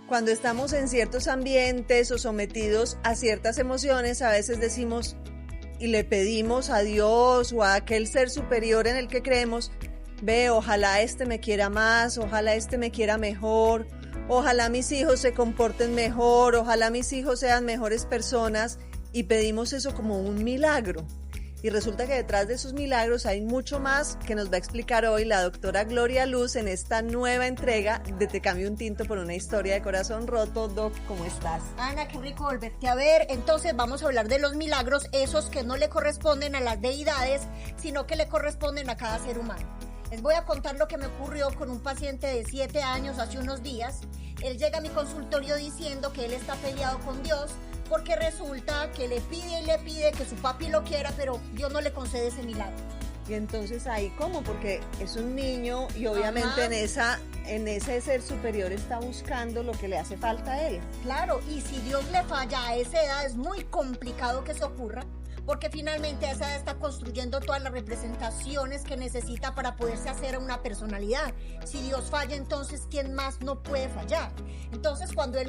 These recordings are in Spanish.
Cuando estamos en ciertos ambientes o sometidos a ciertas emociones, a veces decimos y le pedimos a Dios o a aquel ser superior en el que creemos, ve, ojalá este me quiera más, ojalá este me quiera mejor, ojalá mis hijos se comporten mejor, ojalá mis hijos sean mejores personas, y pedimos eso como un milagro. Y resulta que detrás de esos milagros hay mucho más que nos va a explicar hoy la doctora Gloria Luz en esta nueva entrega de Te Cambio un Tinto por una historia de corazón roto. Doc, ¿cómo estás? Ana, qué rico volverte a ver. Entonces vamos a hablar de los milagros, esos que no le corresponden a las deidades, sino que le corresponden a cada ser humano. Les voy a contar lo que me ocurrió con un paciente de 7 años hace unos días. Él llega a mi consultorio diciendo que él está peleado con Dios, porque resulta que le pide y le pide que su papi lo quiera, pero Dios no le concede ese milagro. Y entonces ahí, ¿cómo? Porque es un niño y obviamente en ese ser superior está buscando lo que le hace falta a él. Claro, y si Dios le falla a esa edad, es muy complicado que eso ocurra, porque finalmente a esa edad está construyendo todas las representaciones que necesita para poderse hacer una personalidad. Si Dios falla, entonces, ¿quién más no puede fallar? Entonces, cuando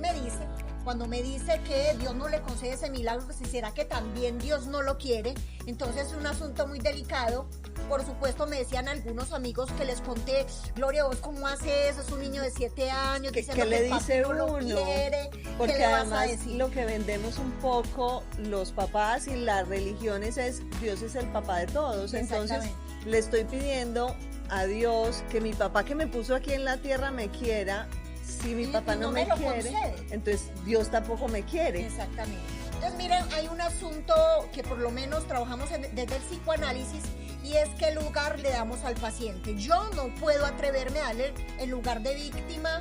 me dice que Dios no le concede ese milagro, pues ¿será que también Dios no lo quiere? Entonces es un asunto muy delicado. Por supuesto, me decían algunos amigos que les conté, Gloria, ¿vos cómo haces eso? Es un niño de 7 años, ¿Qué le dice uno? No lo quiere. Porque ¿Qué le vas además a decir? lo que vendemos un poco los papás y las religiones es Dios es el papá de todos. Entonces le estoy pidiendo a Dios que mi papá que me puso aquí en la tierra me quiera. Si mi papá no me quiere, entonces Dios tampoco me quiere. Exactamente. Entonces miren, hay un asunto que por lo menos trabajamos desde el psicoanálisis, y es qué lugar le damos al paciente. Yo no puedo atreverme a darle el lugar de víctima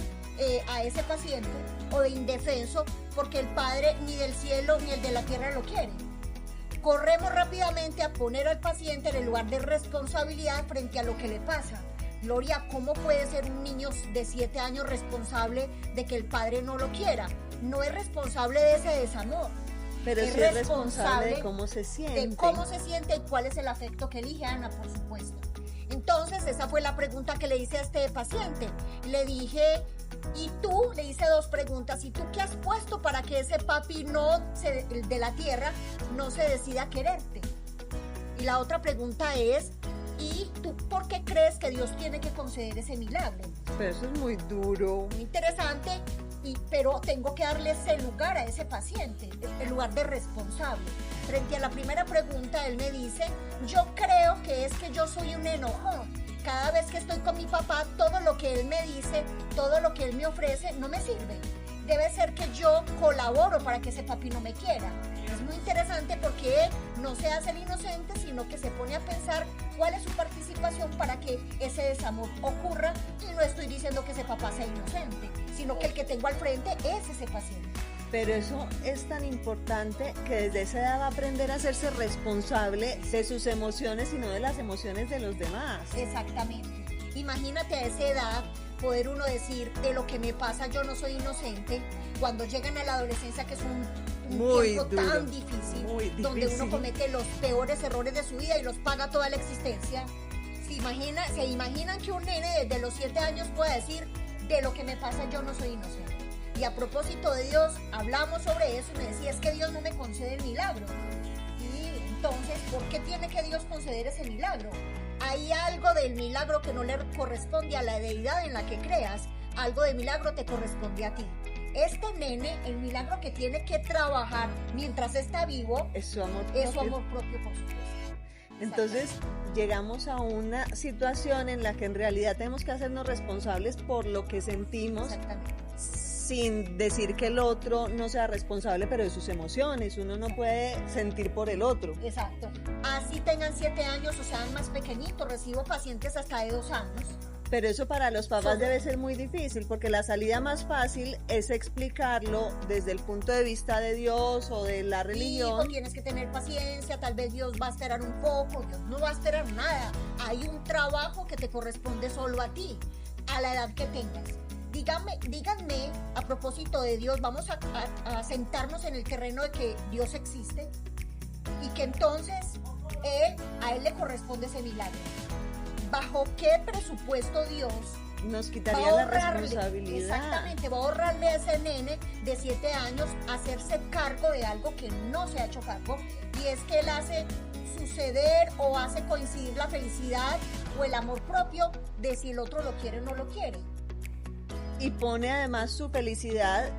a ese paciente o de indefenso, porque el Padre ni del cielo ni el de la tierra lo quiere. Corremos rápidamente a poner al paciente en el lugar de responsabilidad frente a lo que le pasa. Gloria, ¿cómo puede ser un niño de 7 años responsable de que el padre no lo quiera? No es responsable de ese desamor. Pero sí es responsable de cómo se siente. De cómo se siente y cuál es el afecto que elige Ana, por supuesto. Entonces, esa fue la pregunta que le hice a este paciente. Le dije, y tú, le hice 2 preguntas. ¿Y tú qué has puesto para que ese papi de la tierra no se decida a quererte? Y la otra pregunta es, ¿y tú por qué crees que Dios tiene que conceder ese milagro? Pero eso es muy duro. Muy interesante, pero tengo que darle ese lugar a ese paciente, el lugar de responsable. Frente a la primera pregunta, él me dice, yo creo que es que yo soy un enojón. Cada vez que estoy con mi papá, todo lo que él me dice, todo lo que él me ofrece, no me sirve. Debe ser que yo colaboro para que ese papi no me quiera. Es muy interesante porque él no se hace el inocente, sino que se pone a pensar cuál es su participación para que ese desamor ocurra. Y no estoy diciendo que ese papá sea inocente, sino que el que tengo al frente es ese paciente. Pero eso es tan importante que desde esa edad va a aprender a hacerse responsable de sus emociones y no de las emociones de los demás. Exactamente. Imagínate a esa edad poder uno decir, de lo que me pasa yo no soy inocente, cuando llegan a la adolescencia, que es un tiempo tan difícil, donde uno comete los peores errores de su vida y los paga toda la existencia. ¿Se imaginan que un nene desde los 7 años pueda decir, de lo que me pasa yo no soy inocente? Y a propósito de Dios, hablamos sobre eso y me decía, es que Dios no me concede el milagro. Y entonces, ¿por qué tiene que Dios conceder ese milagro? Hay algo del milagro que no le corresponde a la deidad en la que creas, algo de milagro te corresponde a ti. Este nene, el milagro que tiene que trabajar mientras está vivo, es su amor propio, por supuesto. Entonces llegamos a una situación en la que en realidad tenemos que hacernos responsables por lo que sentimos, sin decir que el otro no sea responsable, pero de sus emociones. Uno no puede sentir por el otro. Exacto. Así tengan 7 años o sean más pequeñitos, recibo pacientes hasta de 2 años. Pero eso para los papás debe ser muy difícil, porque la salida más fácil es explicarlo desde el punto de vista de Dios o de la religión. Hijo, tienes que tener paciencia, tal vez Dios va a esperar un poco, Dios no va a esperar nada. Hay un trabajo que te corresponde solo a ti, a la edad que tengas. Díganme, a propósito de Dios, vamos a sentarnos en el terreno de que Dios existe y que entonces a Él le corresponde ese milagro. ¿Bajo qué presupuesto Dios nos quitaría la responsabilidad. Exactamente, va a ahorrarle a ese nene de 7 años hacerse cargo de algo que no se ha hecho cargo, y es que él hace suceder o hace coincidir la felicidad o el amor propio de si el otro lo quiere o no lo quiere. Y pone además su felicidad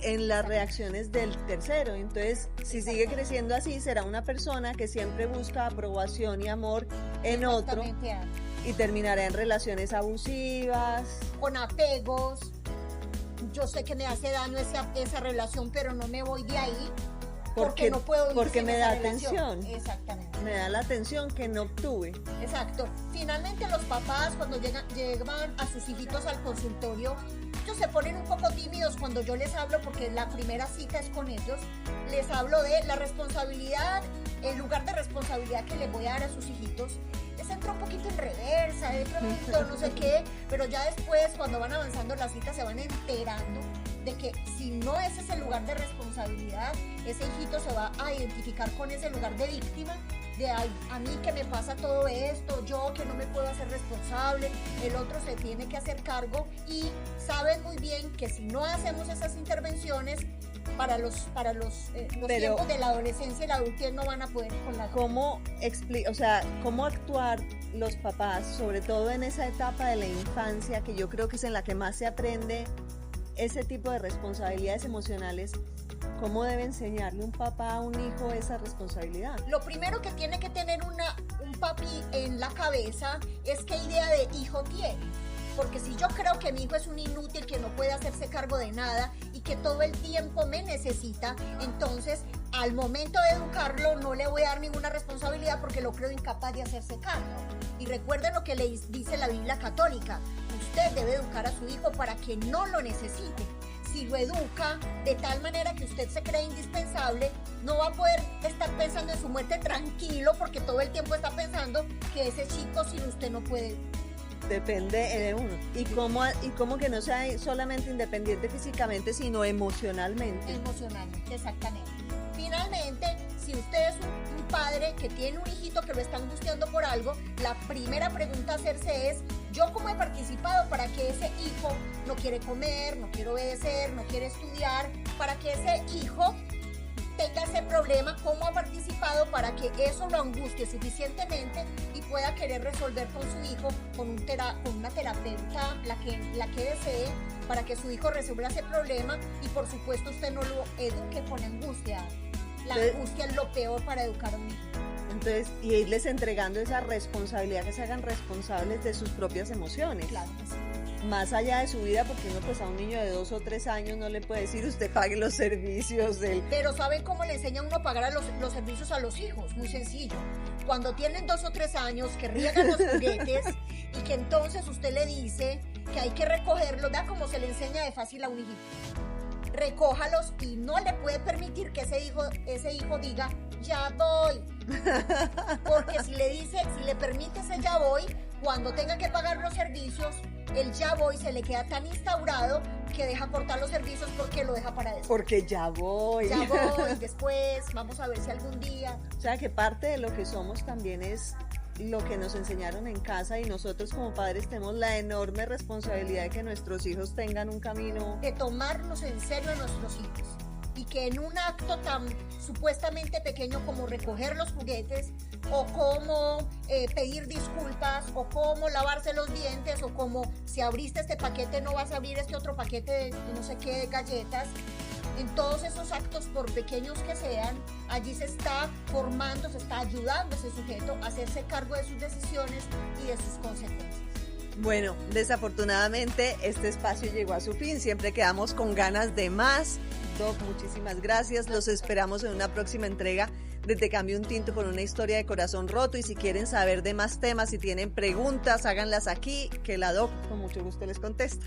en las reacciones del tercero. Entonces, si sigue creciendo así, será una persona que siempre busca aprobación y amor en otro, y terminará en relaciones abusivas, con apegos. Yo sé que me hace daño esa relación, pero no me voy de ahí porque no puedo, porque me da atención. Exactamente. Me da la atención que no obtuve. Exacto. Finalmente los papás, cuando llegan a sus hijitos al consultorio, ellos se ponen un poco tímidos cuando yo les hablo, porque la primera cita es con ellos. Les hablo de la responsabilidad, el lugar de responsabilidad que les voy a dar a sus hijitos. Les entra un poquito en reversa, de pronto, no sé qué, pero ya después, cuando van avanzando las citas, se van enterando de que si no ese es el lugar de responsabilidad, ese hijito se va a identificar con ese lugar de víctima, de a mí que me pasa todo esto, yo que no me puedo hacer responsable, el otro se tiene que hacer cargo, y saben muy bien que si no hacemos esas intervenciones, para los tiempos de la adolescencia y la adultez no van a poder con la... ¿Cómo actuar los papás, sobre todo en esa etapa de la infancia, que yo creo que es en la que más se aprende ese tipo de responsabilidades emocionales? ¿Cómo debe enseñarle un papá a un hijo esa responsabilidad? Lo primero que tiene que tener un papi en la cabeza es qué idea de hijo tiene. Porque si yo creo que mi hijo es un inútil, que no puede hacerse cargo de nada y que todo el tiempo me necesita, entonces al momento de educarlo no le voy a dar ninguna responsabilidad porque lo creo incapaz de hacerse cargo. Y recuerden lo que le dice la Biblia católica: usted debe educar a su hijo para que no lo necesite. Si lo educa de tal manera que usted se cree indispensable, no va a poder estar pensando en su muerte tranquilo, porque todo el tiempo está pensando que ese chico sin usted no puede. Depende de uno. Y cómo que no sea solamente independiente físicamente, sino emocionalmente. Emocionalmente, exactamente. Finalmente, si usted es un padre que tiene un hijito que lo está angustiando por algo, la primera pregunta a hacerse es: ¿yo cómo he participado para que ese hijo no quiere comer, no quiere obedecer, no quiere estudiar? Para que ese hijo tenga ese problema, ¿cómo ha participado para que eso lo angustie suficientemente y pueda querer resolver con su hijo, con una terapeuta, la que desee, para que su hijo resuelva ese problema? Y por supuesto usted no lo eduque con angustia. La angustia es lo peor para educar a un hijo. Entonces, y irles entregando esa responsabilidad, que se hagan responsables de sus propias emociones. Claro que sí. Más allá de su vida, porque uno pues a un niño de 2 o 3 años no le puede decir usted pague los servicios del... Pero ¿saben cómo le enseña uno a pagar los servicios a los hijos? Muy sencillo. Cuando tienen 2 o 3 años, que riegan los juguetes y que entonces usted le dice que hay que recogerlos, da como se le enseña de fácil a un hijito. Recójalos, y no le puede permitir que ese hijo diga ya voy, porque si le permite ese ya voy, cuando tenga que pagar los servicios, el ya voy se le queda tan instaurado que deja cortar los servicios porque lo deja para después. Porque ya voy. Ya voy, después, vamos a ver si algún día. O sea que parte de lo que somos también es lo que nos enseñaron en casa, y nosotros como padres tenemos la enorme responsabilidad de que nuestros hijos tengan un camino. De tomarnos en serio a nuestros hijos. Y que en un acto tan supuestamente pequeño como recoger los juguetes, o como pedir disculpas, o como lavarse los dientes, o como si abriste este paquete no vas a abrir este otro paquete de no sé qué, de galletas. En todos esos actos, por pequeños que sean, allí se está formando, se está ayudando a ese sujeto a hacerse cargo de sus decisiones y de sus consecuencias. Bueno, desafortunadamente este espacio llegó a su fin. Siempre quedamos con ganas de más. Doc, muchísimas gracias. Los esperamos en una próxima entrega de Te Cambio un Tinto, con una historia de corazón roto. Y si quieren saber de más temas, si tienen preguntas, háganlas aquí, que la Doc con mucho gusto les contesta.